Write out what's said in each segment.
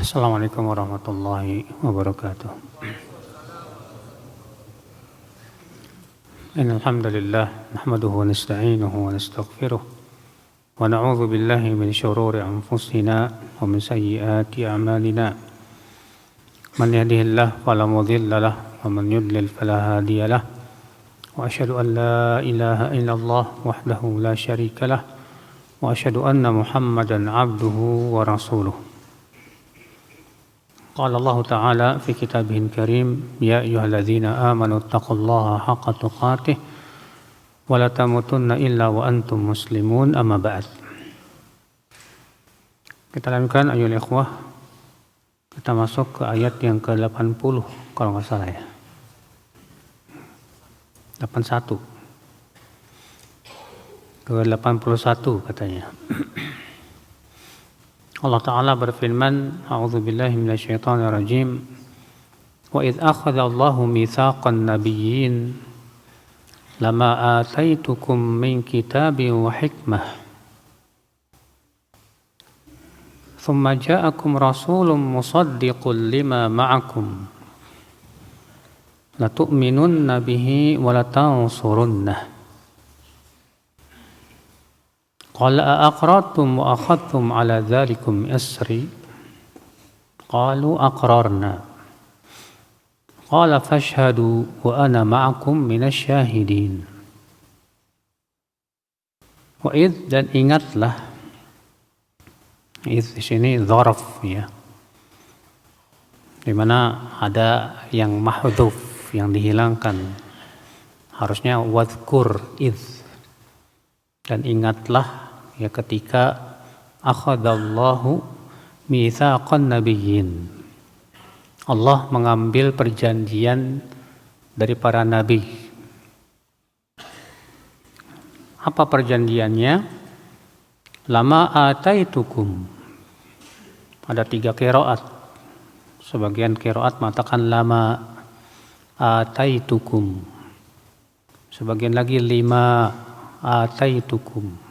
Assalamualaikum warahmatullahi wabarakatuh. Innal hamdalillah nahmaduhu wa nasta'inuhu wa nastaghfiruh wa na'udzu billahi min shururi anfusina wa min sayyiati a'malina. Man yahdihillahu fala mudilla lahu wa man yudlil fala hadiya lahu. Wa asyhadu an la ilaha illallah wahdahu la syarika lahu wa asyhadu anna Muhammadan 'abduhu wa rasuluh. Qala Allah Ta'ala fi kitabihil karim, ya ayyuhalladzina amanu taqullaha haqqa tuqatih wa la tamutunna illa wa antum muslimun, amma ba'd. Kita lanjutkan ayyuhal ikhwah. Kita masuk ke ayat yang ke-80 kalau enggak salah ya. 81. Ke-81 katanya. Allah Ta'ala berfirman, A'udzubillahi minasyaitonirrajim, wa idh akhadha Allahu mitsaqan nabiyyin lama ataitukum min kitabin wa hikmah thumma ja'akum rasulun musaddiqun lima ma'akum latu'minunna bihi wa latansurunnah. Qala aqrartum wa akhadtum ala dzalikum asri qalu aqrarna qala fashhadu wa ana ma'akum minasy syahidin. Wa id, dan ingatlah, id di sini dzaraf ya, di mana ada yang mahdhuf, yang dihilangkan, harusnya wadhkur id, dan ingatlah ya ketika akhadallahu mitsaqan nabiyyin, Allah mengambil perjanjian dari para nabi. Apa perjanjiannya? Lama ataitukum. Ada 3 qiraat. Sebagian qiraat mengatakan lama ataitukum. Sebagian lagi lima ataitukum.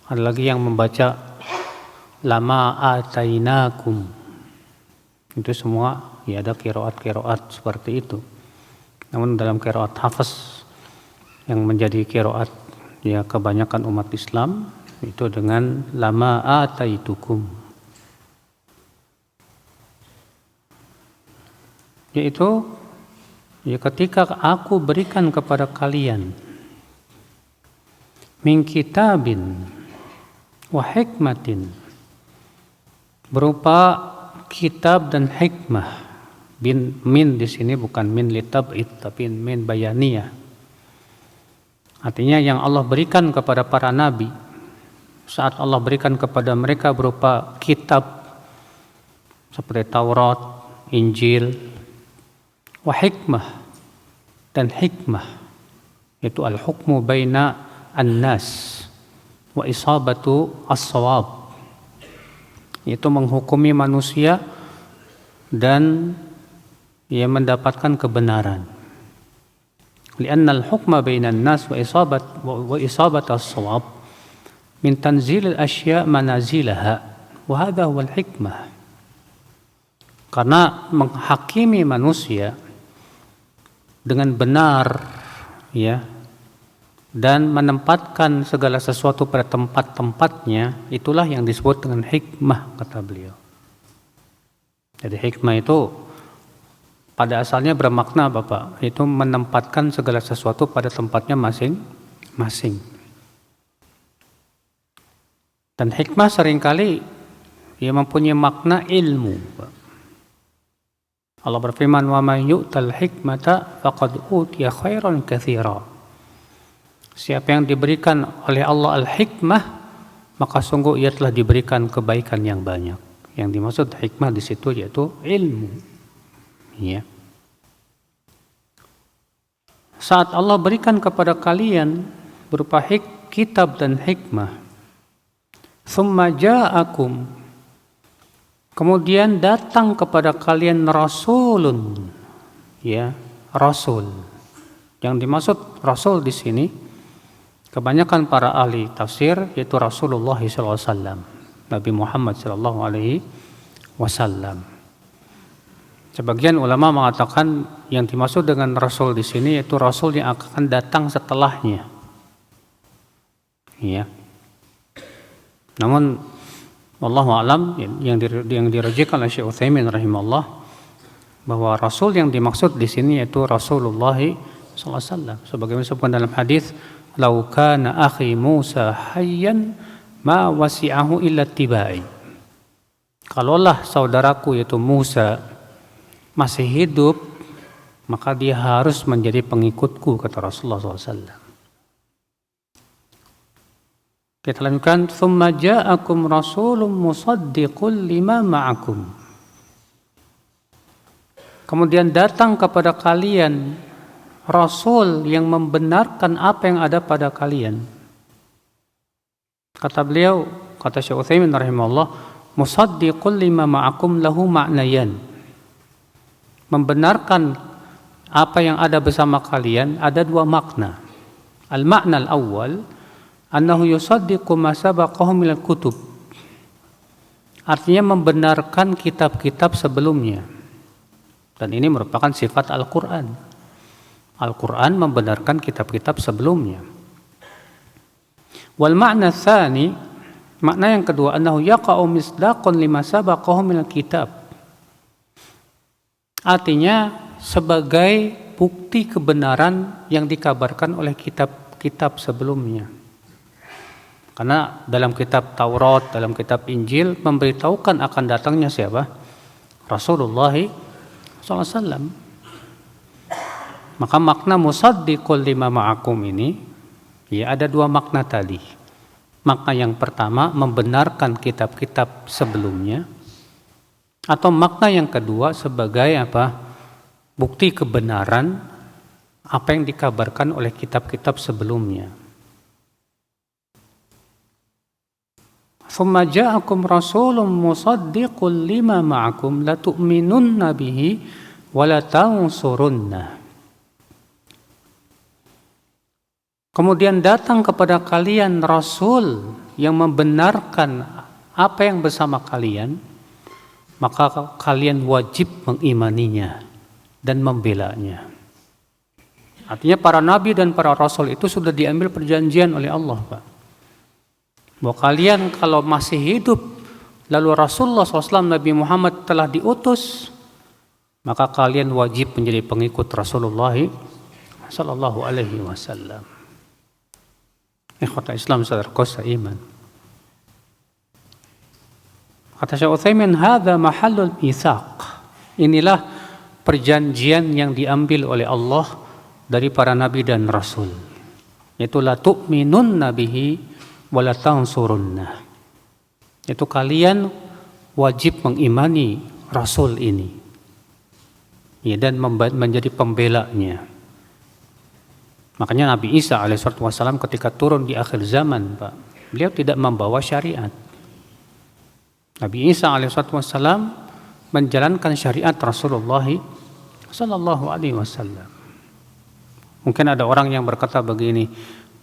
Ada lagi yang membaca lama atainakum. Itu semua ya ada qiraat-qiraat seperti itu. Namun dalam qiraat Hafs yang menjadi qiraat ya kebanyakan umat Islam itu dengan lama ataitukum. Yaitu ya ketika aku berikan kepada kalian min kitabin wa hikmatin, berupa kitab dan hikmah. Min di sini bukan min litab'id tapi min bayaniyah. Artinya yang Allah berikan kepada para nabi, saat Allah berikan kepada mereka berupa kitab seperti Taurat, Injil, wa hikmah, dan hikmah yaitu al-hukmu baina an-nas wa isabatu as-shawab, yaitu menghukumi manusia dan ia mendapatkan kebenaran. Li'anna al-hukma bainan nas wa isabat as-shawab min tanzil al-asya' manazilaha wa hadha huwa al-hikmah. Karena menghakimi manusia dengan benar ya, dan menempatkan segala sesuatu pada tempat-tempatnya, itulah yang disebut dengan hikmah, kata beliau. Jadi hikmah itu pada asalnya bermakna Bapak, itu menempatkan segala sesuatu pada tempatnya masing-masing. Dan hikmah seringkali ia mempunyai makna ilmu. Allah berfirman, wa may yu'tal hikmata faqad utiya khairan katsira. Siapa yang diberikan oleh Allah al-hikmah, maka sungguh ia telah diberikan kebaikan yang banyak. Yang dimaksud hikmah di situ yaitu ilmu. Ya. Saat Allah berikan kepada kalian berupa kitab dan hikmah, tsumma ja'akum, kemudian datang kepada kalian rasulun, ya, rasul. Yang dimaksud rasul di sini kebanyakan para ahli tafsir yaitu Rasulullah SAW, Nabi Muhammad SAW, wasallam. Sebagian ulama mengatakan yang dimaksud dengan rasul di sini yaitu rasul yang akan datang setelahnya. Ya. Namun wallahu a'lam yang dirajikan oleh Syekh Utsaimin rahimahullah bahwa rasul yang dimaksud di sini yaitu Rasulullah sallallahu alaihi wasallam. Sebagaimana disebutkan dalam hadis, "Lau kana akhi Musa hayyan ma wasi'ahu illa tibai." Kalaulah saudaraku yaitu Musa masih hidup, maka dia harus menjadi pengikutku, kata Rasulullah SAW. Kita lanjutkan, "Tsumma ja'akum rasulun musaddiqun lima ma'akum." Kemudian datang kepada kalian rasul yang membenarkan apa yang ada pada kalian. Kata beliau, kata Syekh Utsaimin rahimahullah, musaddiqun lima ma'akum lahu ma'nayan. Membenarkan apa yang ada bersama kalian ada dua makna. Al-makna al-awwal annahu yusaddiqu ma sabaqahu minal kutub. Artinya membenarkan kitab-kitab sebelumnya. Dan ini merupakan sifat Al-Qur'an. Al-Qur'an membenarkan kitab-kitab sebelumnya. Wal ma'na tsani, makna yang kedua, annahu yaqa'u misdaqan lima sabaqahu minal kitab. Artinya sebagai bukti kebenaran yang dikabarkan oleh kitab-kitab sebelumnya. Karena dalam kitab Taurat, dalam kitab Injil memberitahukan akan datangnya siapa? Rasulullah SAW. Maka makna musaddiqul lima ma'akum ini ya ada dua makna tadi. Makna yang pertama membenarkan kitab-kitab sebelumnya, atau makna yang kedua sebagai apa? Bukti kebenaran apa yang dikabarkan oleh kitab-kitab sebelumnya. "Tsumma ja'akum rasulun musaddiqun lima ma'akum la tu'minunna bihi wa la tansurunna." Kemudian datang kepada kalian rasul yang membenarkan apa yang bersama kalian, maka kalian wajib mengimaninya dan membelanya. Artinya para nabi dan para rasul itu sudah diambil perjanjian oleh Allah, Pak. Bahwa kalian kalau masih hidup lalu Rasulullah SAW Nabi Muhammad telah diutus, maka kalian wajib menjadi pengikut Rasulullah sallallahu alaihi wasallam. Ikhwatal Islam saudaraku seiman. Kata Syekh Utsaimin, hadza mahallul mitsaq. Inilah perjanjian yang diambil oleh Allah dari para nabi dan rasul. Yaitu la tu'minunna bihi wa la tansurunna. Itu kalian wajib mengimani rasul ini. Ya, dan menjadi pembelanya. Makanya Nabi Isa alaihissalam ketika turun di akhir zaman, Pak, beliau tidak membawa syariat. Nabi Isa alaihissalam menjalankan syariat Rasulullah sallallahu alaihi wasallam. Mungkin ada orang yang berkata begini,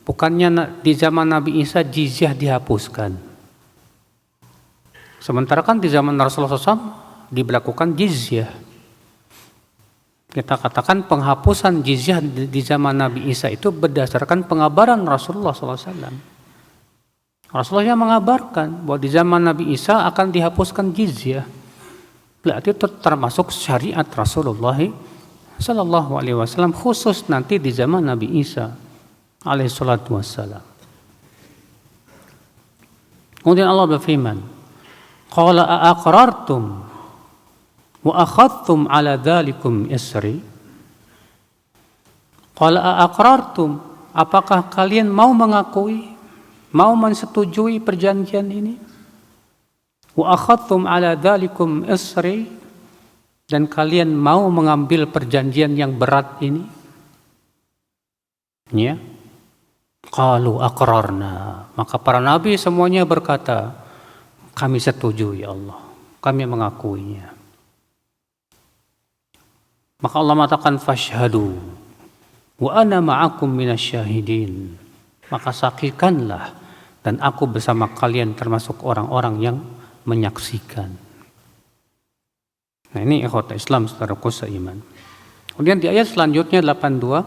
bukannya di zaman Nabi Isa jizyah dihapuskan? Sementara kan di zaman Rasulullah SAW diberlakukan jizyah. Kita katakan penghapusan jizyah di zaman Nabi Isa itu berdasarkan pengabaran Rasulullah SAW. Rasulullah yang mengabarkan bahwa di zaman Nabi Isa akan dihapuskan jizyah. Berarti itu termasuk syariat Rasulullah Sallallahu Alaihi Wasallam khusus nanti di zaman Nabi Isa Alaihi Salatu Wassalam. Kemudian Allah berfirman, "Qala aqrartum wa akhadtum ala dzalikum isri." Qala aqrartum, apakah kalian mau mengakui, mau mensetujui perjanjian ini? Wa akhadtum ala dzalikum isri, dan kalian mau mengambil perjanjian yang berat ini? Ya. Qalu aqrarna, maka para nabi semuanya berkata, kami setuju ya Allah, kami mengakuinya. Maka Allah mengatakan fashhadu wa ana ma'akum minasyahidin. Maka saksikanlah dan aku bersama kalian termasuk orang-orang yang menyaksikan. Nah ini ikhwat Islam saudaraku seiman. Kemudian di ayat selanjutnya 82,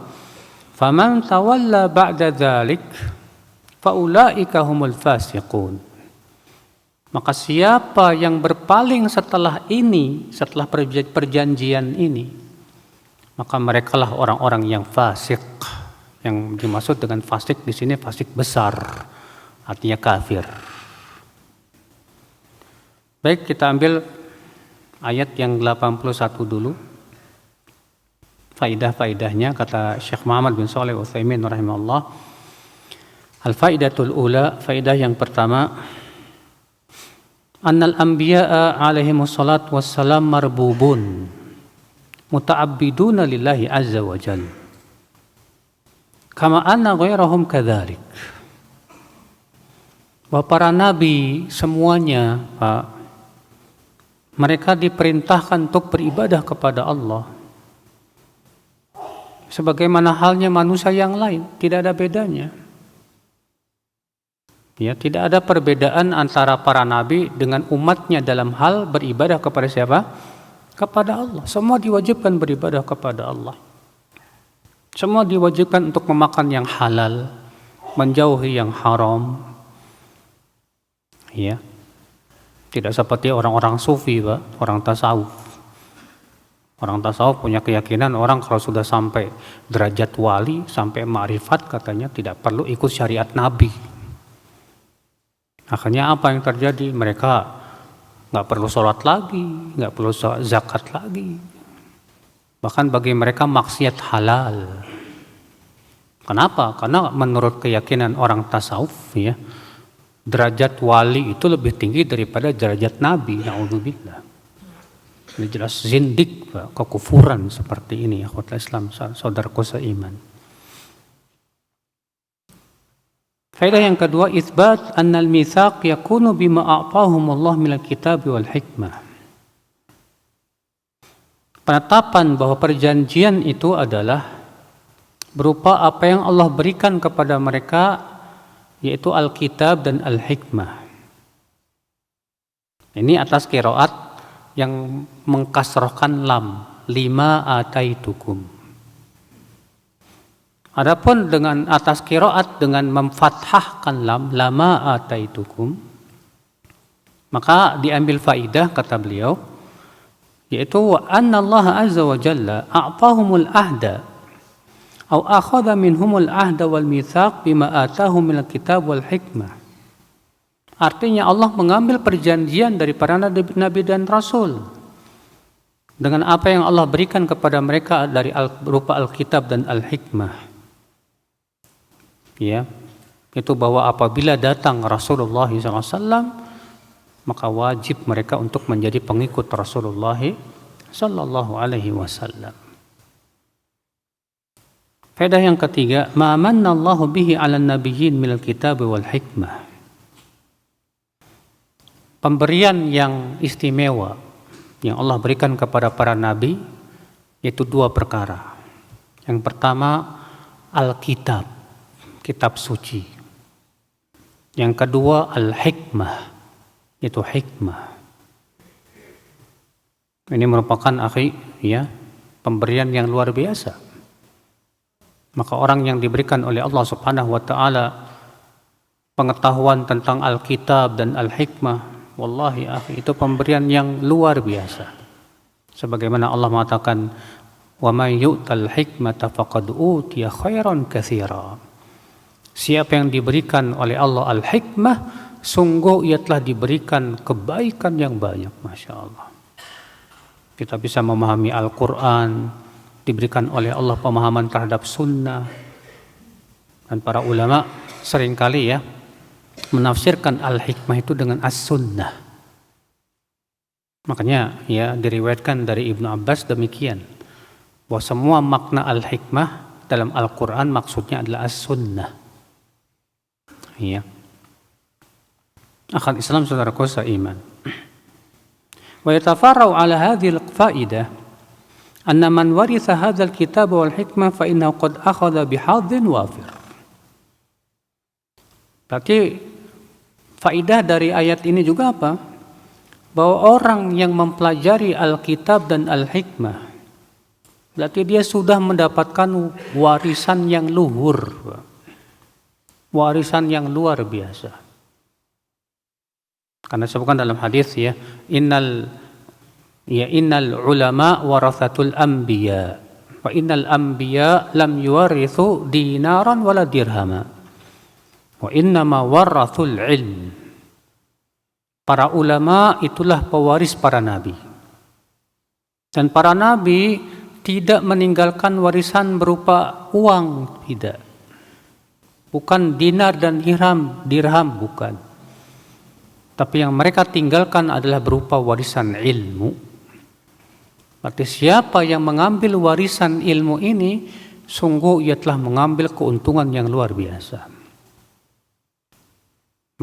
faman tawalla ba'da dzalik faulaika humul fasiqun. Maka siapa yang berpaling setelah ini, setelah perjanjian ini, maka merekalah orang-orang yang fasik. Yang dimaksud dengan fasik di sini fasik besar, artinya kafir. Baik, kita ambil ayat yang 81 dulu. Faidah-faidahnya kata Syekh Muhammad bin Shalih Al-Utsaimin rahimahullah. Al-faidatul ula, faidah yang pertama, annal anbiya'a alaihimus salatu wassalam marbubun muta'abbiduna lillahi azza wa jalla. Kama anna ghairahum kadzalik. Bahwa para nabi semuanya, Pak, mereka diperintahkan untuk beribadah kepada Allah. Sebagaimana halnya manusia yang lain, tidak ada bedanya. Ya, tidak ada perbedaan antara para nabi dengan umatnya dalam hal beribadah kepada siapa? Kepada Allah. Semua diwajibkan beribadah kepada Allah. Semua diwajibkan untuk memakan yang halal, menjauhi yang haram. Ya. Tidak seperti orang-orang sufi, Pak, orang tasawuf. Orang tasawuf punya keyakinan orang kalau sudah sampai derajat wali, sampai ma'rifat katanya tidak perlu ikut syariat Nabi. Akhirnya apa yang terjadi? Mereka nggak perlu sholat lagi, nggak perlu zakat lagi. Bahkan bagi mereka maksiat halal. Kenapa? Karena menurut keyakinan orang tasawuf, ya, derajat wali itu lebih tinggi daripada derajat nabi. Na'udzubillah. Ini jelas zindik, kekufuran seperti ini, akhwat Islam, saudaraku seiman. Faedah yang kedua, itsbat annal mitsaq yakunu bima a'tahum Allah minal kitab wal hikmah. Penetapan bahwa perjanjian itu adalah berupa apa yang Allah berikan kepada mereka, yaitu Alkitab dan Al-Hikmah. Ini atas qiraat yang mengkasrohkan lam, lima ataitukum. Adapun dengan atas qiraat dengan memfathahkan lam, lama ataitukum, maka diambil faidah kata beliau, yaitu wa anna Allah azza wa jalla a'tahumul ahda aw akhadha minhumul ahda wal mitsaq bima atahum minal kitab wal hikmah. Artinya Allah mengambil perjanjian dari para nabi dan rasul dengan apa yang Allah berikan kepada mereka dari berupa Alkitab dan Al-Hikmah. Ya, itu bahwa apabila datang Rasulullah SAW, maka wajib mereka untuk menjadi pengikut Rasulullah sallallahu alaihi wasallam. Faedah yang ketiga, ma manna Allahu bihi 'alan nabiyyin minal kitab wal hikmah. Pemberian yang istimewa yang Allah berikan kepada para nabi yaitu dua perkara. Yang pertama, Alkitab, kitab suci. Yang kedua, Al-Hikmah, yaitu hikmah. Ini merupakan pemberian yang luar biasa. Maka orang yang diberikan oleh Allah Subhanahu wa taala pengetahuan tentang Alkitab dan Al-Hikmah, wallahi itu pemberian yang luar biasa. Sebagaimana Allah mengatakan, wa may yu'tal hikmata faqad utiya khairan katsira. Siapa yang diberikan oleh Allah Al-Hikmah, sungguh ia telah diberikan kebaikan yang banyak, Masya Allah. Kita bisa memahami Al-Quran, diberikan oleh Allah pemahaman terhadap sunnah. Dan para ulama seringkali menafsirkan Al-Hikmah itu dengan As-Sunnah. Makanya diriwayatkan dari Ibnu Abbas demikian, bahwa semua makna Al-Hikmah dalam Al-Quran maksudnya adalah As-Sunnah. Akhal Islam saudaraku seiman. Wa yatafarra'u ala hadhil fa'idah anna man waritha hadzal kitab wal hikmah fa innahu qad akhadha bihadzin wafir. Berarti faidah dari ayat ini juga apa? bahwa orang yang mempelajari Alkitab dan Al-Hikmah berarti dia sudah mendapatkan warisan yang luhur, warisan yang luar biasa. Karena disebutkan dalam hadis ya, innal ulama warathatul anbiya wa innal anbiya lam yuwarithu dinaran wala dirhama wa innama warathul ilm. Para ulama itulah pewaris para nabi. Dan para nabi tidak meninggalkan warisan berupa uang, tidak. Bukan dinar dan dirham, bukan. Tapi yang mereka tinggalkan adalah berupa warisan ilmu. Berarti siapa yang mengambil warisan ilmu ini, sungguh ia telah mengambil keuntungan yang luar biasa.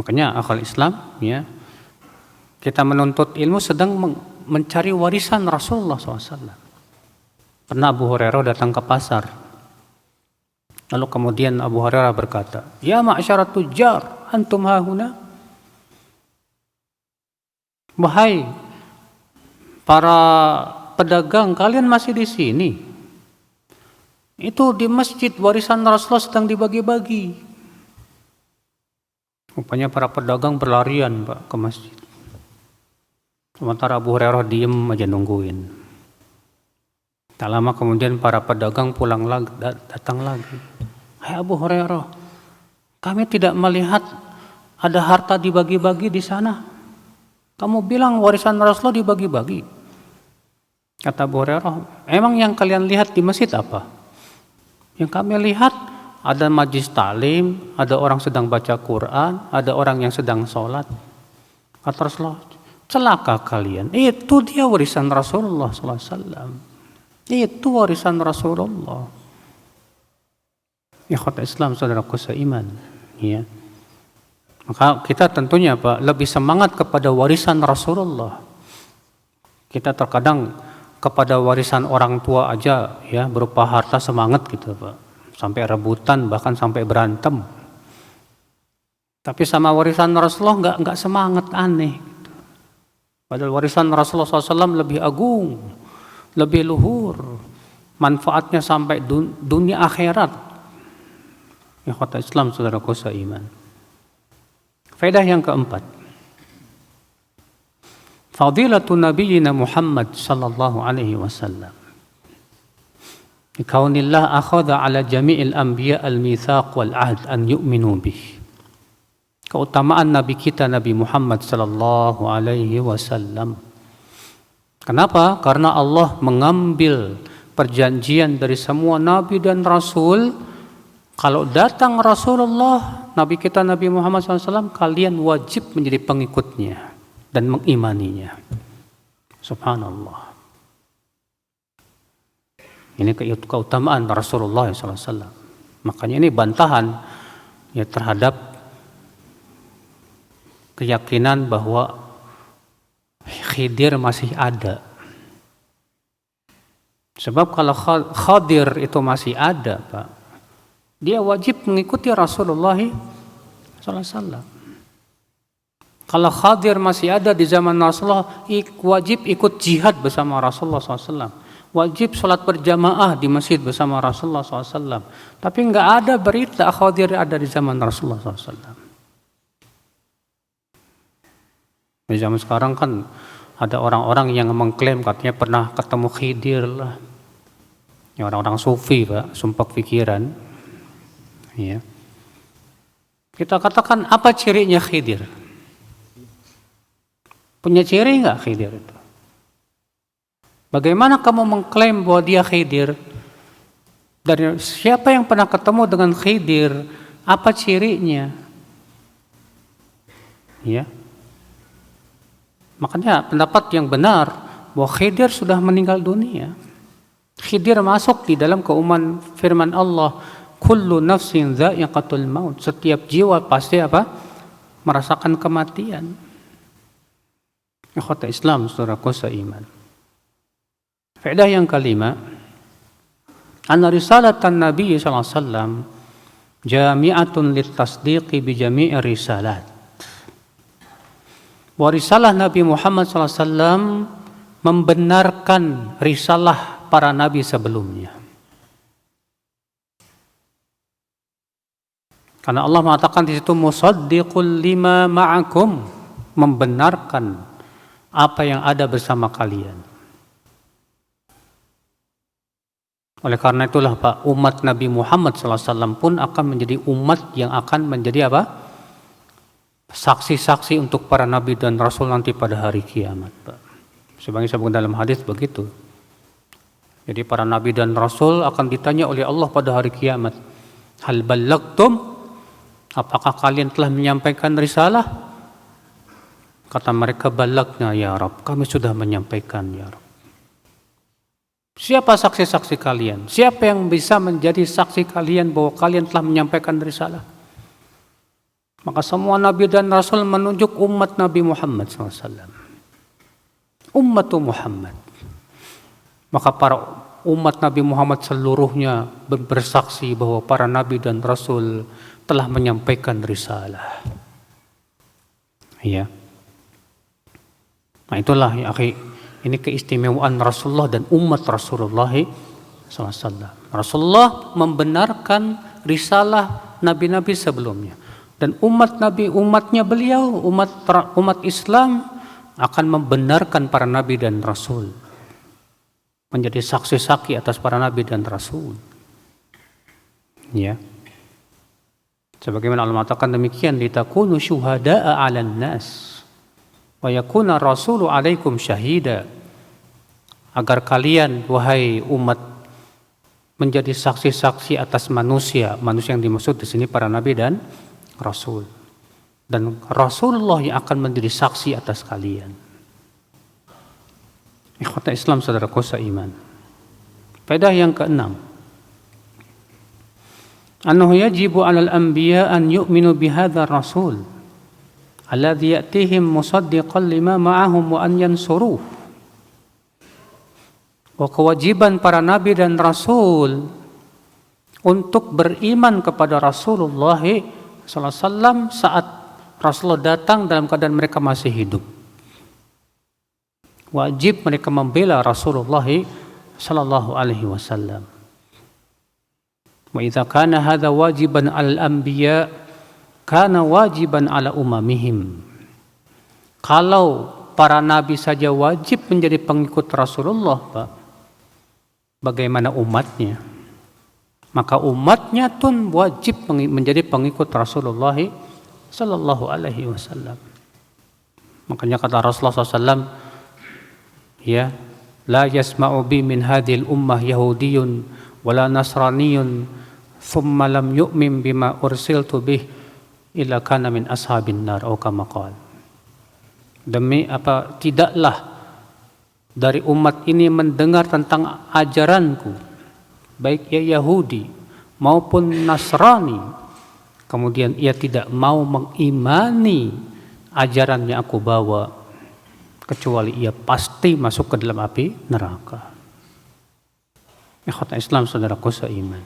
Makanya akal Islam, ya, kita menuntut ilmu sedang mencari warisan Rasulullah SAW. Pernah Abu Hurairah datang ke pasar. Lalu kemudian Abu Hurairah berkata, "Ya ma'syarat tujjar, antum hahuna?" Wahai para pedagang, kalian masih di sini. Itu di masjid warisan Rasulullah sedang dibagi-bagi. Rupanya para pedagang berlarian, Pak, ke masjid. Sementara Abu Hurairah diem aja nungguin. Tak lama kemudian para pedagang pulang lagi, datang lagi. Hai Abu Hurairah, kami tidak melihat ada harta dibagi-bagi di sana. Kamu bilang warisan Rasulullah dibagi-bagi. Kata Abu Hurairah, emang yang kalian lihat di masjid apa? Yang kami lihat ada majlis talim, ada orang sedang baca Quran, ada orang yang sedang sholat. Kata Rasulullah, celaka kalian, itu dia warisan Rasulullah SAW. Itu warisan Rasulullah. Ikhwat Islam, saudaraku seiman, ya. Maka kita tentunya Pak lebih semangat kepada warisan Rasulullah. Kita terkadang kepada warisan orang tua aja ya berupa harta semangat gitu Pak. Sampai rebutan bahkan sampai berantem. Tapi sama warisan Rasulullah enggak semangat, aneh gitu. Padahal warisan Rasulullah SAW lebih agung, lebih luhur, manfaatnya sampai dunia akhirat. Ikhwat Islam, saudaraku seiman. Faedah yang keempat, fadilatun nabiyina Muhammad sallallahu alaihi wasallam. Kaunillah akhadha ala jami'il anbiya al-mitsaq wal ahd an yu'minu bih. Keutamaan nabi kita Nabi Muhammad sallallahu alaihi wasallam. Kenapa? Karena Allah mengambil perjanjian dari semua nabi dan rasul. Kalau datang Rasulullah, Nabi kita Nabi Muhammad SAW, kalian wajib menjadi pengikutnya dan mengimaninya. Subhanallah. Ini keutamaan Rasulullah SAW. Makanya ini bantahan ya terhadap keyakinan bahwa Khidir masih ada. Sebab kalau Khadir itu masih ada, Pak, dia wajib mengikuti Rasulullah SAW. Kalau Khadir masih ada di zaman Rasulullah, wajib ikut jihad bersama Rasulullah SAW. Wajib sholat berjamaah di masjid bersama Rasulullah SAW. Tapi nggak ada berita Khadir ada di zaman Rasulullah SAW. Di zaman sekarang kan ada orang-orang yang mengklaim katanya pernah ketemu Khidir lah. Ya, orang-orang sufi Pak, sumpah pikiran. Ya. Kita katakan apa cirinya Khidir? Punya ciri nggak Khidir itu? Bagaimana kamu mengklaim bahwa dia Khidir? Dari siapa yang pernah ketemu dengan Khidir? Apa cirinya? Ya. Makanya pendapat yang benar bahwa Khidir sudah meninggal dunia. Khidir masuk di dalam keumuman firman Allah, kullu nafsin dha'iqatul maut. Setiap jiwa pasti apa? Merasakan kematian. Ikhwata Islam, saudaraku seiman. Faedah yang kelima, anna risalatan Nabi sallallahu alaihi wasallam jami'atun litasdiqi bi jami'i risalat. bahwa risalah Nabi Muhammad SAW membenarkan risalah para nabi sebelumnya. Karena Allah mengatakan di situ musaddiqul lima ma'akum, membenarkan apa yang ada bersama kalian. Oleh karena itulah Pak, umat Nabi Muhammad SAW pun akan menjadi umat yang akan menjadi apa? Saksi-saksi untuk para nabi dan rasul nanti pada hari kiamat, Pak. Sebagaimana disebutkan dalam hadis begitu. Jadi para nabi dan rasul akan ditanya oleh Allah pada hari kiamat, hal ballagtum? Apakah kalian telah menyampaikan risalah? Kata mereka, balagna ya Rabb, kami sudah menyampaikan ya Rabb. Siapa saksi-saksi kalian? Siapa yang bisa menjadi saksi kalian bahwa kalian telah menyampaikan risalah? Maka semua nabi dan rasul menunjuk umat Nabi Muhammad SAW. Ummatu Muhammad. Maka para umat Nabi Muhammad seluruhnya bersaksi bahwa para nabi dan rasul telah menyampaikan risalah. Ya. Nah itulah ya akhi, ini keistimewaan Rasulullah dan umat Rasulullah SAW. Rasulullah membenarkan risalah nabi-nabi sebelumnya, dan umatnya beliau, umat Islam akan membenarkan para nabi dan rasul, menjadi saksi-saksi atas para nabi dan rasul. Ya. Sebagaimana Allah mengatakan demikian, litakunu syuhada'a 'alan nas wa yakuna rasulu 'alaikum syahida, agar kalian wahai umat menjadi saksi-saksi atas manusia yang dimaksud di sini para nabi dan rasul, dan Rasulullah yang akan menjadi saksi atas kalian. Ikhwata Islam, saudaraku seiman. Faedah yang keenam, annahu yajibu 'alal anbiya an yu'minu bihadzal rasul alladzi ya'tihim musaddiqan lima ma'ahum wa an yansuruh. Bahwa kewajiban para nabi dan rasul untuk beriman kepada Rasulullah SAW saat Rasulullah datang dalam keadaan mereka masih hidup. Wajib mereka membela Rasulullah sallallahu alaihi wasallam. Wa idza kana hadza wajiban 'alal anbiya kana wajiban 'ala umamihim. Kalau para nabi saja wajib menjadi pengikut Rasulullah, Pak, bagaimana umatnya? Maka umatnya pun wajib menjadi pengikut Rasulullah sallallahu alaihi wasallam. Makanya kata Rasulullah SAW, ya, la yasma'u bi min hadhil ummah yahudiyyun wala nasraniyun thumma lam yu'min bima ursiltu bih illa kana min ashabin nar, atau kama qala. Demi apa, tidaklah dari umat ini mendengar tentang ajaranku, baik ia Yahudi maupun Nasrani, kemudian ia tidak mau mengimani ajaran yang aku bawa, kecuali ia pasti masuk ke dalam api neraka. Ikhwata Islam, saudaraku seiman.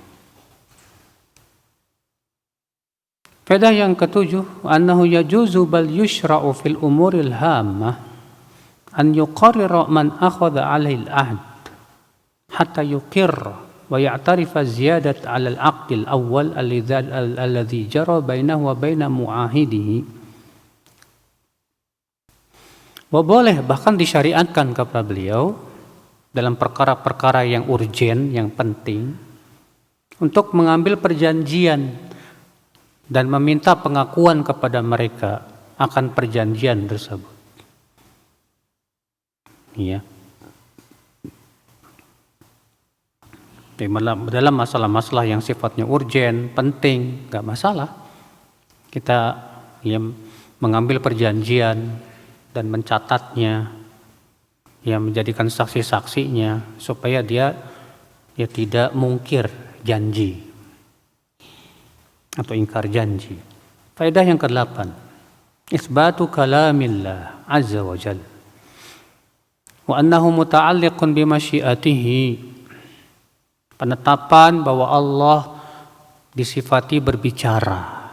Faedah yang ketujuh, annahu yajuzu bal yushra'u fil umuril hammah an yuqarrira man akhadha 'alaihi al-'ahd hatta yuqirra wa ya'tarifa ziyadat 'ala al-'aqd al-awwal alladhi jara bainahu wa baina mu'ahidihi. Boleh bahkan disyariatkan kepada beliau dalam perkara-perkara yang urgen, yang penting, untuk mengambil perjanjian dan meminta pengakuan kepada mereka akan perjanjian tersebut. Ya. Dalam masalah-masalah yang sifatnya urgen, penting, nggak masalah. Kita mengambil perjanjian dan mencatatnya, menjadikan saksi-saksinya supaya dia tidak mungkir janji atau ingkar janji. Faedah yang ke-8, isbatu kalamillah azza wa jalla wa annahu muta'alliqun bimasyiatihi, penetapan bahwa Allah disifati berbicara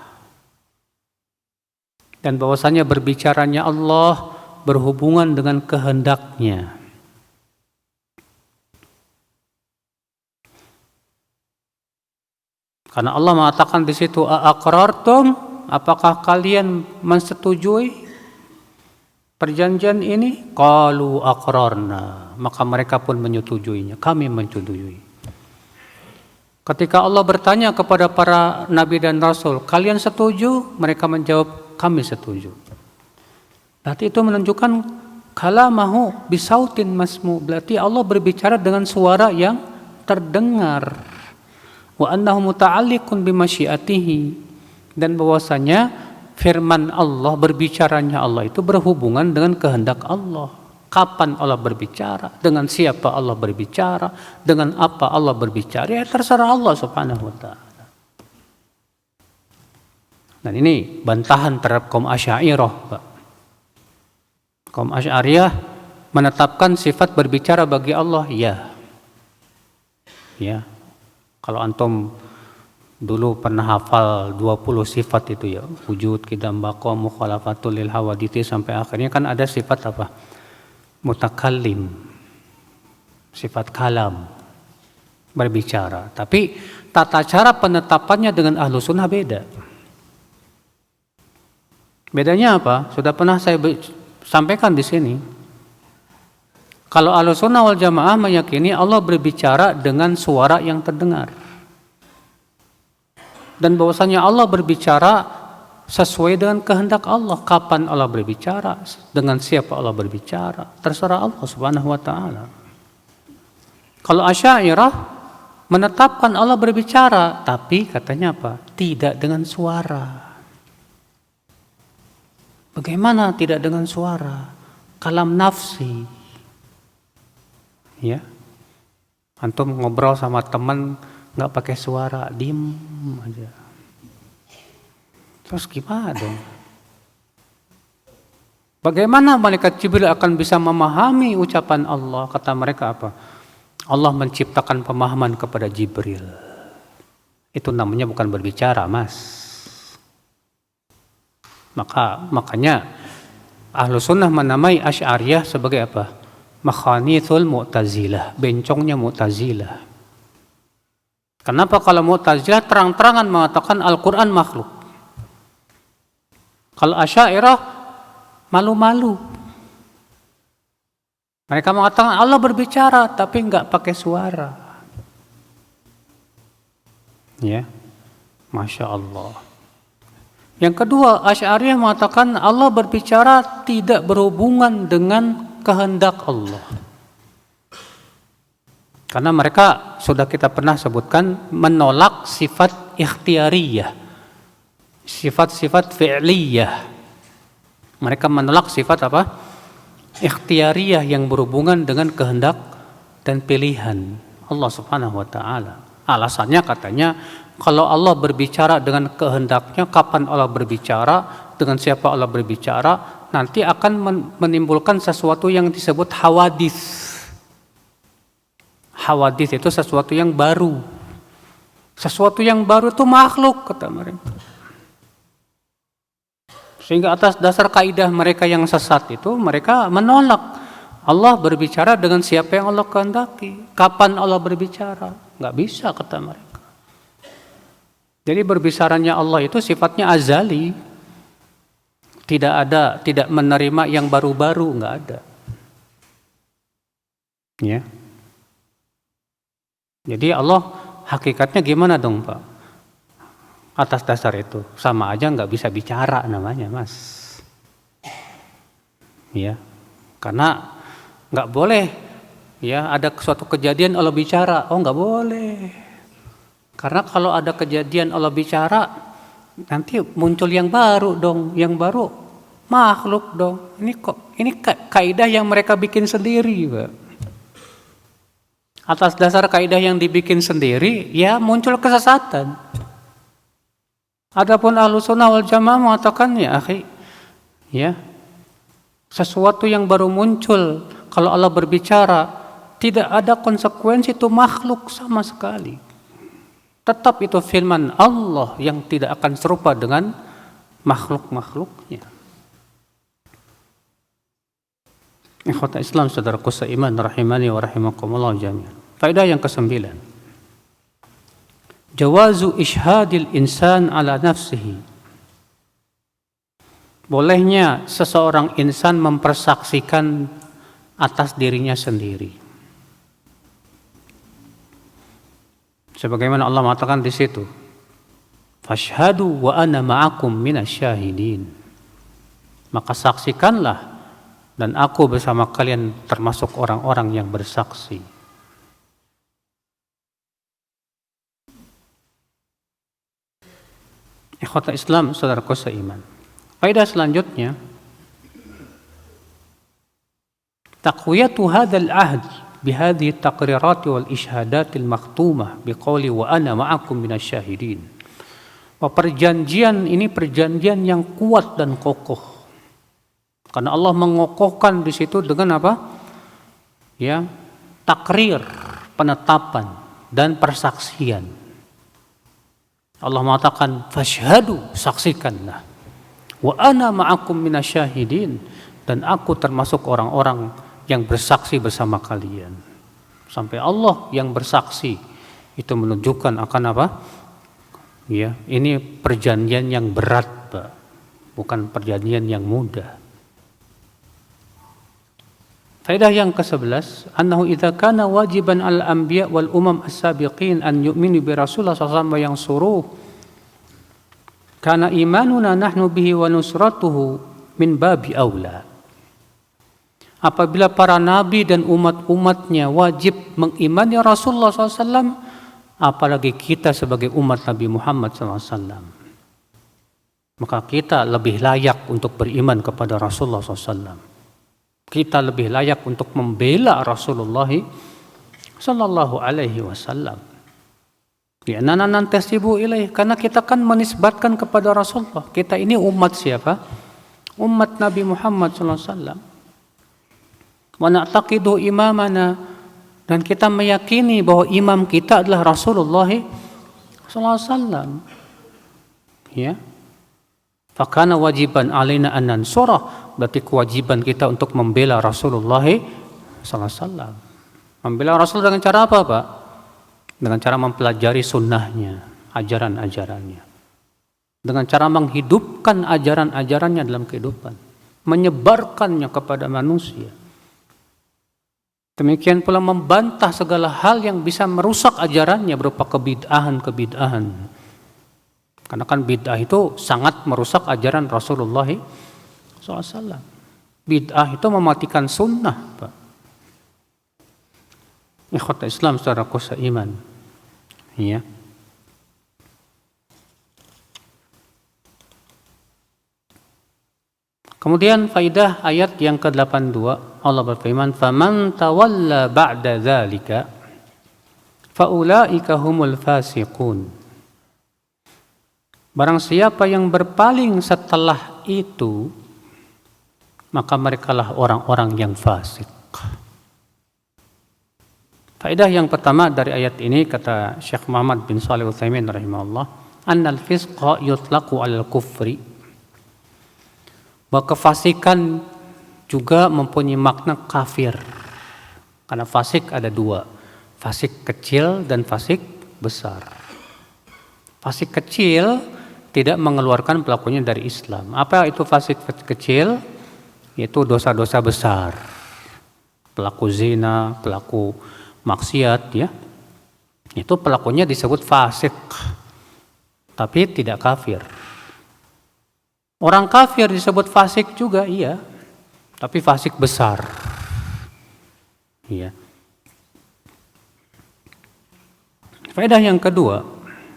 dan bahwasanya berbicaranya Allah berhubungan dengan kehendaknya. Karena Allah mengatakan di situ, aqrartum, apakah kalian mensetujui perjanjian ini? Qalu aqrarna, maka mereka pun menyetujuinya, kami menyetujui. Ketika Allah bertanya kepada para nabi dan rasul, kalian setuju? Mereka menjawab, kami setuju. Berarti itu menunjukkan kalamahu bisautin masmu, berarti Allah berbicara dengan suara yang terdengar. Wa annahu muta'alliqun bimasyiatihi, dan bahwasanya firman Allah, berbicaranya Allah itu berhubungan dengan kehendak Allah. Kapan Allah berbicara, dengan siapa Allah berbicara, dengan apa Allah berbicara, ya terserah Allah Subhanahu wa taala. Dan ini bantahan terhadap kaum Asy'ariyah, Pak. Kaum Asy'ariyah menetapkan sifat berbicara bagi Allah, ya. Ya. Kalau antum dulu pernah hafal 20 sifat itu ya, wujud, qidam, baqa, mukhalafatul lil hawadits, sampai akhirnya kan ada sifat apa? Mutakallim. Sifat kalam, berbicara. Tapi tata cara penetapannya dengan ahlu sunnah beda. Bedanya apa? Sudah pernah saya sampaikan di sini. Kalau ahlu sunnah wal jamaah meyakini Allah berbicara dengan suara yang terdengar. Dan bahwasanya Allah berbicara sesuai dengan kehendak Allah. Kapan Allah berbicara, dengan siapa Allah berbicara, terserah Allah Subhanahu wa taala. Kalau Asy'ariyah menetapkan Allah berbicara, tapi katanya apa? Tidak dengan suara. Bagaimana tidak dengan suara? Kalam nafsi. Ya, antum ngobrol sama teman nggak pakai suara, diem aja. Terus gimana dong? Bagaimana malaikat Jibril akan bisa memahami ucapan Allah? Kata mereka apa? Allah menciptakan pemahaman kepada Jibril. Itu namanya bukan berbicara, Mas. Makanya ahlu sunnah menamai Asy'ariyah sebagai apa? Makhanithul Mu'tazilah, bencongnya Mu'tazilah. Kenapa? Kalau Mu'tazilah terang-terangan mengatakan Al-Quran makhluk. Kalau Asy'ariyah malu-malu. Mereka mengatakan Allah berbicara tapi enggak pakai suara. Ya, Masya Allah. Yang kedua, Asy'ariyah mengatakan Allah berbicara tidak berhubungan dengan kehendak Allah. Karena mereka sudah kita pernah sebutkan menolak sifat ikhtiyariyah, sifat-sifat fi'liyah. Mereka menolak sifat apa? Ikhtiyariyah yang berhubungan dengan kehendak dan pilihan Allah Subhanahu wa taala. Alasannya katanya kalau Allah berbicara dengan kehendaknya, kapan Allah berbicara, dengan siapa Allah berbicara, nanti akan menimbulkan sesuatu yang disebut hawadits. Hawadits itu sesuatu yang baru. Sesuatu yang baru itu makhluk, kata mereka. Sehingga atas dasar kaidah mereka yang sesat itu, mereka menolak Allah berbicara dengan siapa yang Allah kehendaki. Kapan Allah berbicara? Nggak bisa, kata mereka. Jadi berbicaranya Allah itu sifatnya azali. Tidak menerima yang baru-baru, nggak ada. Ya. Jadi Allah hakikatnya gimana dong, Pak? Atas dasar itu sama aja nggak bisa bicara namanya, Mas. Ya, karena nggak boleh. Ya, ada suatu kejadian Allah bicara, oh nggak boleh. Karena kalau ada kejadian Allah bicara, nanti muncul yang baru dong, yang baru makhluk dong. Ini kaidah yang mereka bikin sendiri, Pak. Atas dasar kaidah yang dibikin sendiri, ya muncul kesesatan. Adapun Ahlussunnah wal Jamaah mengatakan ya, akhi, ya, sesuatu yang baru muncul kalau Allah berbicara tidak ada konsekuensi, itu makhluk sama sekali. Tetap itu firman Allah yang tidak akan serupa dengan makhluk-makhluknya. Ikhwata Islam, saudaraku seiman, rahimani wa rahimakumullah jami'an. Faedah yang ke-9. Jawazu ishadil insan ala nafsihi. Bolehnya seseorang insan mempersaksikan atas dirinya sendiri. Sebagaimana Allah mengatakan di situ, fashhadu wa ana ma'akum minasyahidin. Maka saksikanlah dan aku bersama kalian termasuk orang-orang yang bersaksi. Ikhwata Islam, saudaraku seiman. Faedah selanjutnya, taqwiyatu hadzal ahd bihadhihi taqrirat wal ishadat al maktumah biqauli wa ana ma'akum minasyahidin. Perjanjian ini perjanjian yang kuat dan kokoh. Karena Allah mengokohkan di situ dengan apa? Ya, takrir, penetapan dan persaksian. Allah mengatakan fashhadu, saksikanlah. Wa ana ma'akum minasyahidin, dan aku termasuk orang-orang yang bersaksi bersama kalian. Sampai Allah yang bersaksi, itu menunjukkan akan apa? Ya, ini perjanjian yang berat, Pak. Bukan perjanjian yang mudah. Faedah yang ke-11, annahu idza kana wajiban al-anbiya wal umam as-sabiqin an yu'minu bi Rasulullah sallallahu alaihi wasallam yang suruh kana imanuna nahnu bihi wa nusratuhu min babi aula. Apabila para nabi dan umat-umatnya wajib mengimani Rasulullah SAW, apalagi kita sebagai umat Nabi Muhammad SAW, maka kita lebih layak untuk beriman kepada Rasulullah SAW. Kita lebih layak untuk membela Rasulullah sallallahu alaihi wasallam. Ya, nanan tasibu ilaih, karena kita kan menisbatkan kepada Rasulullah. Kita ini umat siapa? Umat Nabi Muhammad sallallahu alaihi wasallam. Wa na'taqidu imamana, dan kita meyakini bahwa imam kita adalah Rasulullah sallallahu alaihi wasallam. Ya. Fakana wajiban alaina an nansurah, berarti kewajiban kita untuk membela Rasulullah sallallahu alaihi wasallam. Membela Rasul dengan cara apa, Pak? Dengan cara mempelajari sunnahnya, ajaran-ajarannya. Dengan cara menghidupkan ajaran-ajarannya dalam kehidupan, menyebarkannya kepada manusia. Demikian pula membantah segala hal yang bisa merusak ajarannya berupa kebid'ahan. Karena kan bid'ah itu sangat merusak ajaran Rasulullah SAW. Bid'ah itu mematikan sunnah, Pak. Ikhwata Islam, saudaraku seiman. Ya. Kemudian faidah ayat yang ke-82, Allah berfirman, "Faman tawalla ba'da dzalika fa ulaika humul fasiqun." Barang siapa yang berpaling setelah itu, maka merekalah orang-orang yang fasik. Faedah yang pertama dari ayat ini, kata Syekh Muhammad bin Shalih Al-Utsaimin rahimahullah, annal fisqa yutlaqu 'alal kufri. Bahwa kefasikan juga mempunyai makna kafir. Karena fasik ada dua, fasik kecil dan fasik besar. Fasik kecil tidak mengeluarkan pelakunya dari Islam. Apa itu fasik kecil? Yaitu dosa-dosa besar. Pelaku zina, pelaku maksiat, ya. Itu pelakunya disebut fasik, tapi tidak kafir. Orang kafir disebut fasik juga, iya, tapi fasik besar. Iya. Faedah yang kedua,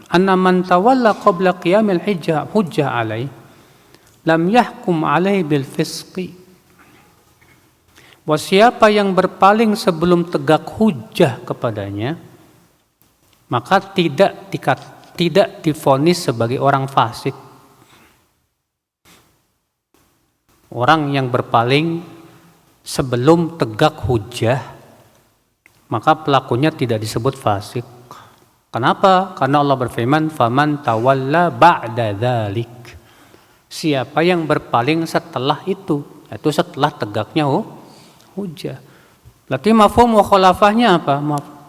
anna man tawalla qabla qiyamil hujjah alaih lam yahkum alaih bil fisqi. Bahwa siapa yang berpaling sebelum tegak hujjah kepadanya, maka tidak divonis sebagai orang fasik. Orang yang berpaling sebelum tegak hujjah, maka pelakunya tidak disebut fasik. Kenapa? Karena Allah berfirman, "Faman tawalla ba'da dzalik." Siapa yang berpaling setelah itu, yaitu setelah tegaknya hujjah. Berarti mafhum mukhalafahnya apa?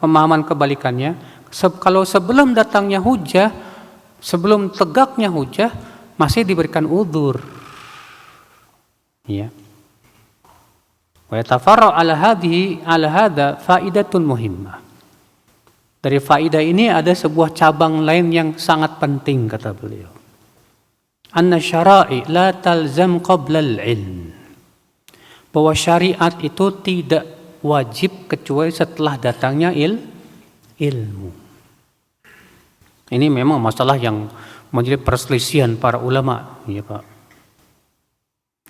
Pemahaman kebalikannya. Kalau sebelum datangnya hujjah, sebelum tegaknya hujjah, masih diberikan udzur. Ya. Wa yatafarra ala hadha faidatun muhimmah. Dari faidah ini ada sebuah cabang lain yang sangat penting, kata beliau. Anna syara'i la talzam qabla al-ilm. Bahwa syariat itu tidak wajib kecuali setelah datangnya ilmu. Ini memang masalah yang menjadi perselisihan para ulama, ya Pak.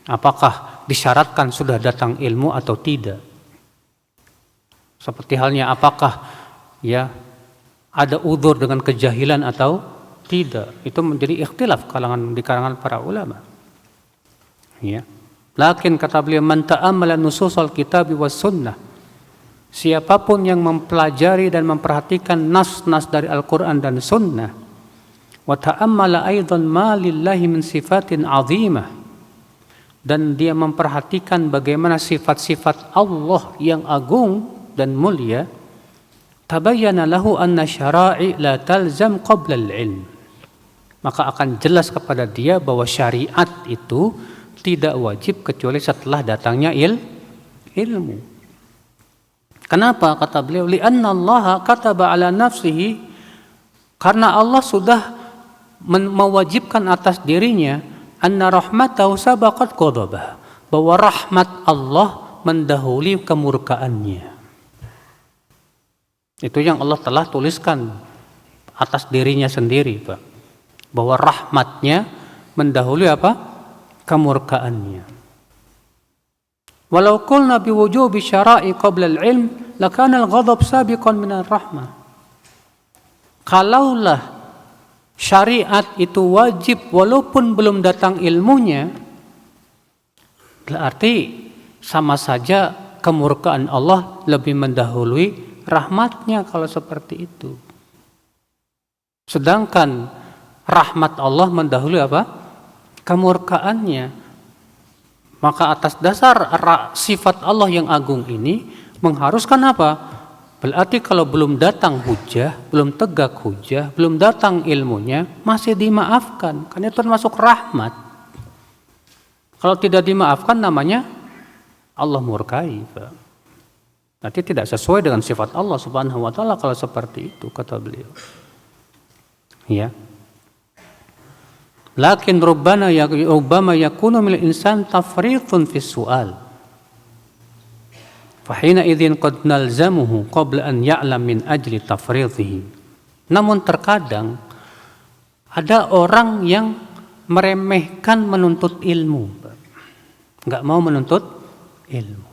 Apakah disyaratkan sudah datang ilmu atau tidak? Seperti halnya apakah ya ada udzur dengan kejahilan atau tidak? Itu menjadi ikhtilaf di kalangan para ulama. Ya. Lakin kata beliau, man ta'ammala nususul kitab was sunnah. Siapapun yang mempelajari dan memperhatikan nas-nas dari Al-Qur'an dan sunnah, wa ta'ammala aidan ma lillahi min sifatin 'azimah, dan dia memperhatikan bagaimana sifat-sifat Allah yang agung dan mulia, tabayyana lahu anna syara'i la talzam qabla al-ilm. Maka akan jelas kepada dia bahwa syariat itu tidak wajib kecuali setelah datangnya ilmu. Kenapa? Kata beliau, li'anna Allah kataba ala nafsihi, karena Allah sudah mewajibkan atas dirinya, anna rahmatahu sabaqat ghadabah, bahwa rahmat Allah mendahului kemurkaannya. Itu yang Allah telah tuliskan atas dirinya sendiri, Pak. Bahwa rahmatnya mendahului apa? Kemurkaannya. Walau qulna biwujubi syara'i qabla al-ilm lakana al-ghadab sabiqan min ar-rahmah. Kalaulah syariat itu wajib walaupun belum datang ilmunya, berarti sama saja kemurkaan Allah lebih mendahului rahmatnya kalau seperti itu. Sedangkan rahmat Allah mendahului apa? Kemurkaannya. Maka atas dasar sifat Allah yang agung ini mengharuskan apa? Berarti kalau belum datang hujjah, belum tegak hujjah, belum datang ilmunya, masih dimaafkan. Karena itu termasuk rahmat. Kalau tidak dimaafkan namanya Allah murkai. Nanti tidak sesuai dengan sifat Allah Subhanahu wa taala kalau seperti itu, kata beliau. Ya. Lakin rubbama yakunu min insan tafridun fi su'al. Fa hina idzin qad nalzamuhu qabla an ya'lam min ajli tafridhihi. Namun terkadang ada orang yang meremehkan menuntut ilmu. Enggak mau menuntut ilmu.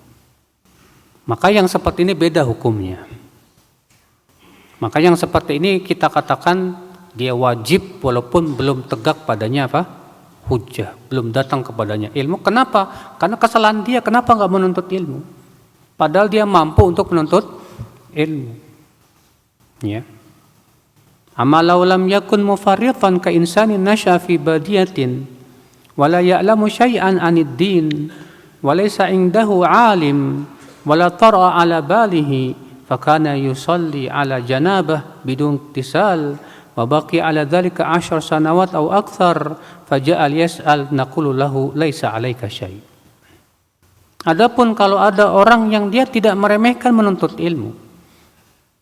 Maka yang seperti ini beda hukumnya. Maka yang seperti ini kita katakan dia wajib walaupun belum tegak padanya apa? Hujjah, belum datang kepadanya ilmu. Kenapa? Karena kesalahan dia. Kenapa enggak menuntut ilmu? Padahal dia mampu untuk menuntut ilmu. Ya. Amalau lam yakun mufarritan ka insanin nasha fi badiyatin wala ya'lamu syai'an 'anid din wa laysa 'indahu 'alim wala tara 'ala balihi fakana yusalli 'ala janabah bidun ittisal wa baqi 'ala dhalika 10 sanawat aw akthar faja'al yas'al naqulu lahu laisa 'alaika syai'. Adapun kalau ada orang yang dia tidak meremehkan menuntut ilmu,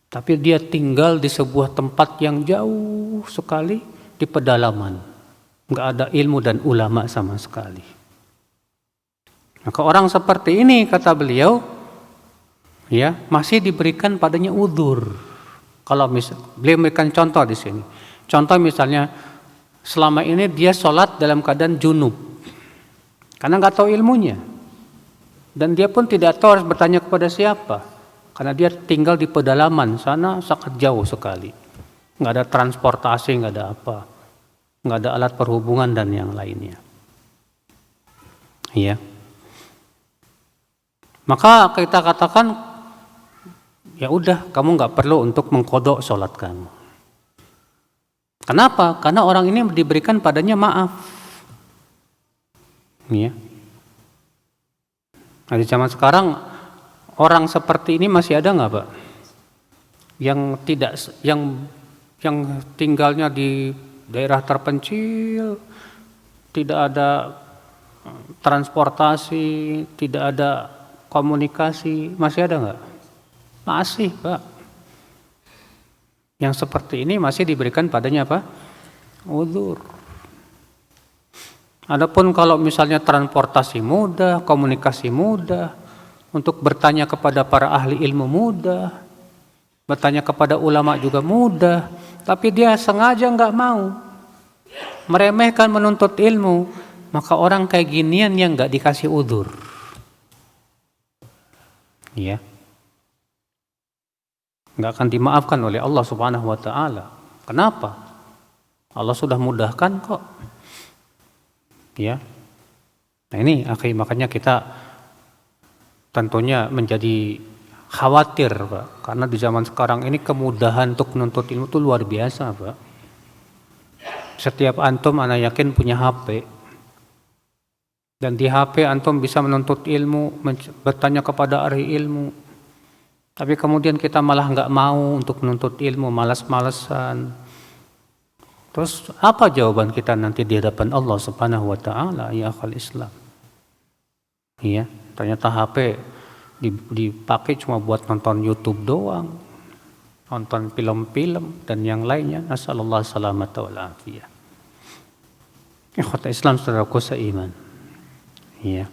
tapi dia tinggal di sebuah tempat yang jauh sekali di pedalaman, enggak ada ilmu dan ulama sama sekali. Maka orang seperti ini, kata beliau, ya masih diberikan padanya udzur. Kalau beliau memberikan contoh di sini. Contoh misalnya selama ini dia sholat dalam keadaan junub karena nggak tahu ilmunya, dan dia pun tidak tahu harus bertanya kepada siapa karena dia tinggal di pedalaman sana sangat jauh sekali, nggak ada transportasi, nggak ada apa, nggak ada alat perhubungan dan yang lainnya. Iya. Maka kita katakan, ya udah, kamu nggak perlu untuk mengkodok sholat kamu. Kenapa? Karena orang ini diberikan padanya maaf. Ya. Nah, di zaman sekarang orang seperti ini masih ada nggak, Pak? Yang tidak, yang tinggalnya di daerah terpencil, tidak ada transportasi, tidak ada komunikasi, masih ada nggak? Masih, Pak. Yang seperti ini masih diberikan padanya apa? Udzur. Adapun kalau misalnya transportasi mudah, komunikasi mudah, untuk bertanya kepada para ahli ilmu mudah, bertanya kepada ulama juga mudah, tapi dia sengaja nggak mau, meremehkan menuntut ilmu, maka orang kayak ginian yang nggak dikasih udzur. Ya. Nggak akan dimaafkan oleh Allah Subhanahu wa Ta'ala. Kenapa? Allah sudah mudahkan kok. Ya. Nah ini makanya kita tentunya menjadi khawatir, Pak, karena di zaman sekarang ini kemudahan untuk menuntut ilmu itu luar biasa, Pak. Setiap antum ana yakin punya HP, dan di HP antum bisa menuntut ilmu, bertanya kepada ahli ilmu. Tapi kemudian kita malah nggak mau untuk menuntut ilmu, malas-malesan. Terus apa jawaban kita nanti di hadapan Allah Subhanahu wa Ta'ala, ya akhal Islam? Iya, ternyata HP dipakai cuma buat nonton YouTube doang, nonton film-film dan yang lainnya. Nasallallahu salamata wal afiyah. Ikhwata Islam saudaraku seiman. Iya.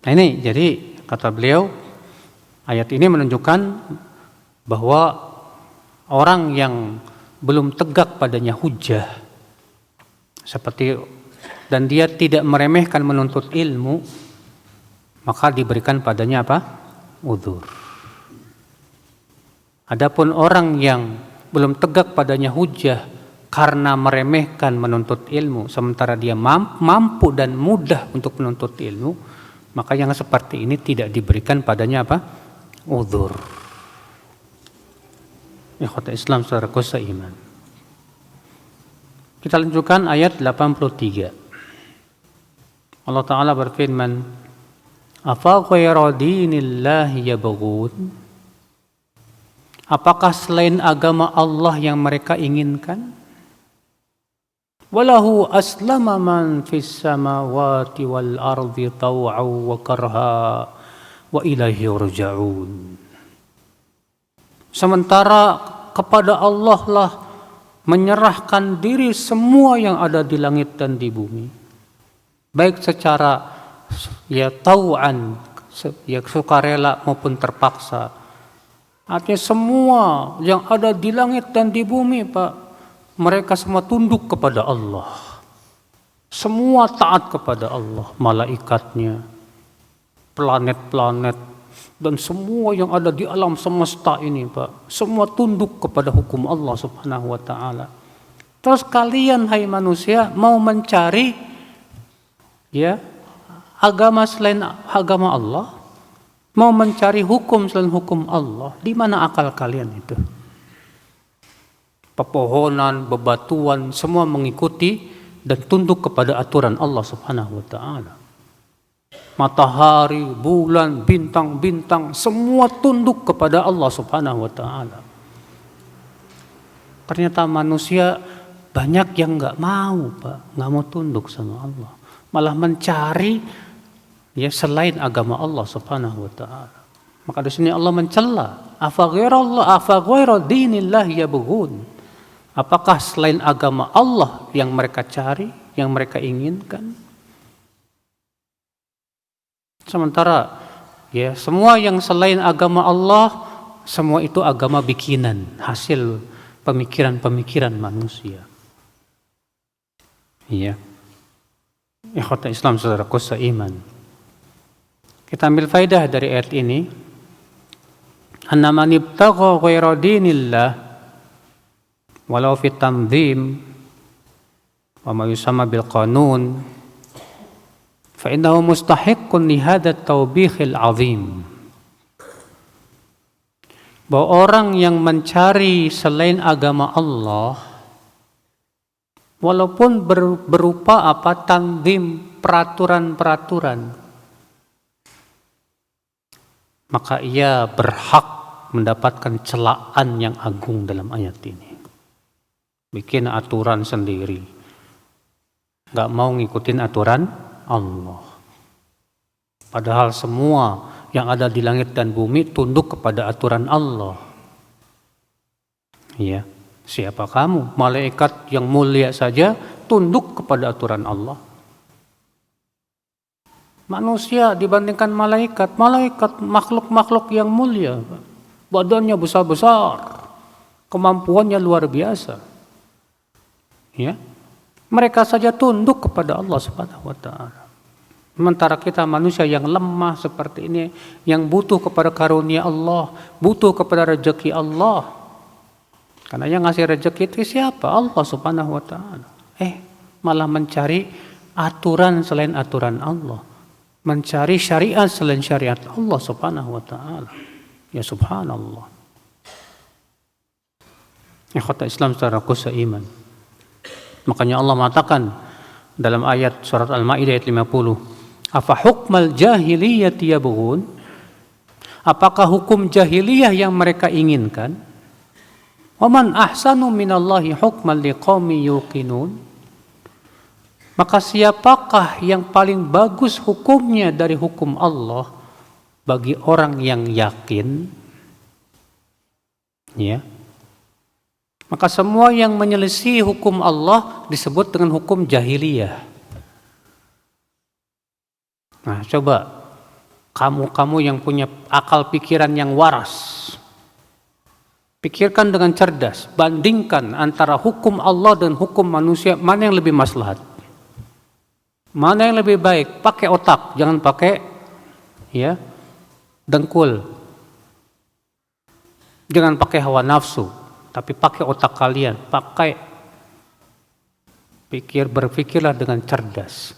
Nah ini jadi kata beliau, ayat ini menunjukkan bahwa orang yang belum tegak padanya hujjah seperti, dan dia tidak meremehkan menuntut ilmu, maka diberikan padanya apa? Udzur. Adapun orang yang belum tegak padanya hujjah karena meremehkan menuntut ilmu, sementara dia mampu dan mudah untuk menuntut ilmu, maka yang seperti ini tidak diberikan padanya apa? Udzur. Ikhwata Islam saudaraku seiman. Kita lanjutkan ayat 83. Allah Ta'ala berfirman, Afa ghayra dinillahi yabghun? Apakah selain agama Allah yang mereka inginkan? Walahu aslama man fis samawati wal ardi taw'an wa karha wa ilaihi yurja'un. Sementara kepada Allah lah menyerahkan diri semua yang ada di langit dan di bumi, baik secara ya tau'an, ya sukarela maupun terpaksa. Artinya semua yang ada di langit dan di bumi, Pak, mereka semua tunduk kepada Allah. Semua taat kepada Allah, malaikatnya, planet-planet, dan semua yang ada di alam semesta ini, Pak, semua tunduk kepada hukum Allah Subhanahu wa Ta'ala. Terus kalian, hai manusia, mau mencari ya agama selain agama Allah, mau mencari hukum selain hukum Allah, di mana akal kalian itu? Pepohonan, bebatuan, semua mengikuti dan tunduk kepada aturan Allah Subhanahu wa Ta'ala. Matahari, bulan, bintang-bintang, semua tunduk kepada Allah Subhanahu wa Ta'ala. Ternyata manusia banyak yang nggak mau, Pak, nggak mau tunduk sama Allah, malah mencari ya selain agama Allah Subhanahu wa Ta'ala. Maka di sini Allah mencela, afa ghayra dinillahi yabghun? Apakah selain agama Allah yang mereka cari, yang mereka inginkan? Sementara ya semua yang selain agama Allah, semua itu agama bikinan, hasil pemikiran-pemikiran manusia. Iya. Ikhwata Islam saudaraku seiman. Kita ambil faidah dari ayat ini. Anna man ibtagha ghayra dinillah walau fit tanzim wa ma yusamma bil qanun fa innahu mustahiqqun li hadha at-tawbikhil 'azim. Bahwa orang yang mencari selain agama Allah, walaupun berupa apa tanzim, peraturan-peraturan, maka ia berhak mendapatkan celaan yang agung dalam ayat ini. Bikin aturan sendiri, gak mau ngikutin aturan Allah. Padahal semua yang ada di langit dan bumi tunduk kepada aturan Allah. Ya, siapa kamu? Malaikat yang mulia saja tunduk kepada aturan Allah. Manusia dibandingkan malaikat makhluk-makhluk yang mulia. Badannya besar-besar, kemampuannya luar biasa. Ya, mereka saja tunduk kepada Allah Subhanahu wa taala. Sementara kita manusia yang lemah seperti ini, yang butuh kepada karunia Allah, butuh kepada rezeki Allah. Karena yang ngasih rezeki itu siapa? Allah Subhanahu wa taala. Malah mencari aturan selain aturan Allah. Mencari syariat selain syariat Allah Subhanahu wa taala. Ya subhanallah. Ikhwata Islam secara seiman. Makanya Allah mengatakan dalam ayat surat Al-Maidah ayat 50, "Afa hukmal jahiliyati yabghun?" Apakah hukum jahiliyah yang mereka inginkan? "Wa man ahsanu minallahi hukman liqaumin yuqinun?" Maka siapakah yang paling bagus hukumnya dari hukum Allah bagi orang yang yakin? Ya. Maka semua yang menyelisih hukum Allah disebut dengan hukum jahiliyah. Nah, coba kamu yang punya akal pikiran yang waras, pikirkan dengan cerdas, bandingkan antara hukum Allah dan hukum manusia, mana yang lebih maslahat? Mana yang lebih baik? Pakai otak, jangan pakai dengkul. Jangan pakai hawa nafsu, tapi pakai otak kalian, berpikirlah dengan cerdas.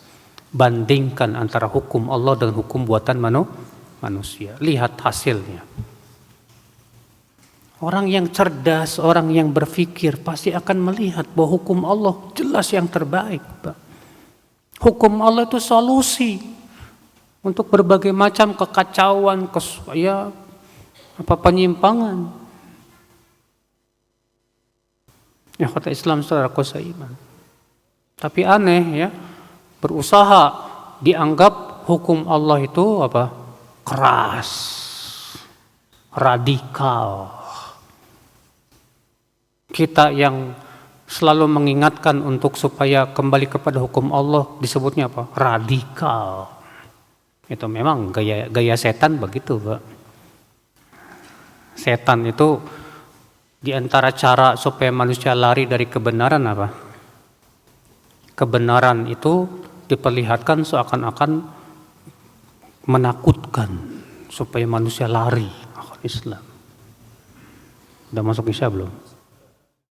Bandingkan antara hukum Allah dan hukum buatan manusia. Lihat hasilnya. Orang yang cerdas, orang yang berpikir pasti akan melihat bahwa hukum Allah jelas yang terbaik, Pak. Hukum Allah itu solusi untuk berbagai macam kekacauan, penyimpangan. Ya, kata Islam secara seiman. Tapi aneh ya, berusaha dianggap hukum Allah itu keras, radikal. Kita yang selalu mengingatkan untuk supaya kembali kepada hukum Allah disebutnya radikal. Itu memang gaya setan begitu, Pak. Setan itu di antara cara supaya manusia lari dari kebenaran kebenaran itu diperlihatkan seakan-akan menakutkan supaya manusia lari. Islam. Udah masuk Isya belum?